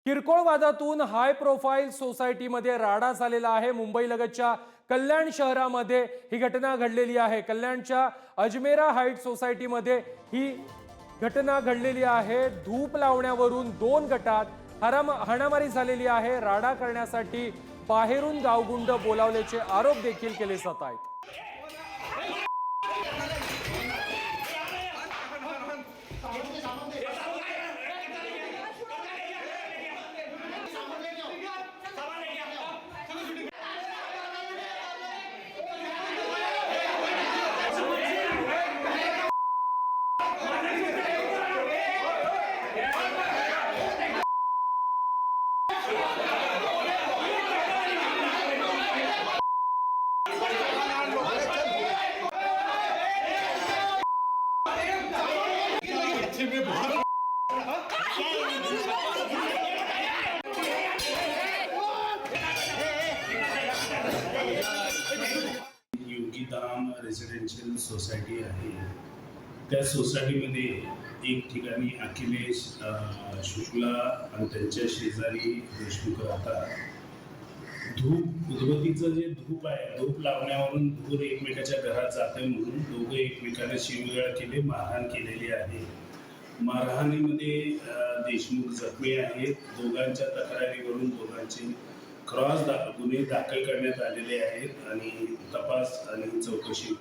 किरकोळ वादातून high profile सोसायटीमध्ये राडा झालेला आहे। मुंबईलगतच्या कल्याण शहरामध्ये ही घटना घडलेली आहे। कल्याणच्या अजमेरा हाईट सोसायटीमध्ये ही घटना घडलेली आहे। धूप लावण्यावरून दोन गटात हाणामारी झालेली आहे। राडा करण्यासाठी बाहेरून गावगुंड बोलावल्याचे आरोप देखील केले जात आहेत। योगीधाम रेसिडेन्शियल सोसायटी आहे। त्या सोसायटीमध्ये एक ठिकाणी अखिलेश शुक्ला आणि त्यांच्या शेजारी देशमुख राहतात। धूप उदबत्तीचं जे धूप आहे, धूप लावण्यावरून धूर एकमेकाच्या घरात जाते म्हणून दोघे एकमेकांना शिवीगाळ केले, मारहाण केलेली आहे। मारहाणीमध्ये देशमुख जखमी आहेत। दोघांच्या तक्रारीवरून दोघांचे गुन्हे दाखल करण्यात आलेले आहेत आणि तपास आणि चौकशी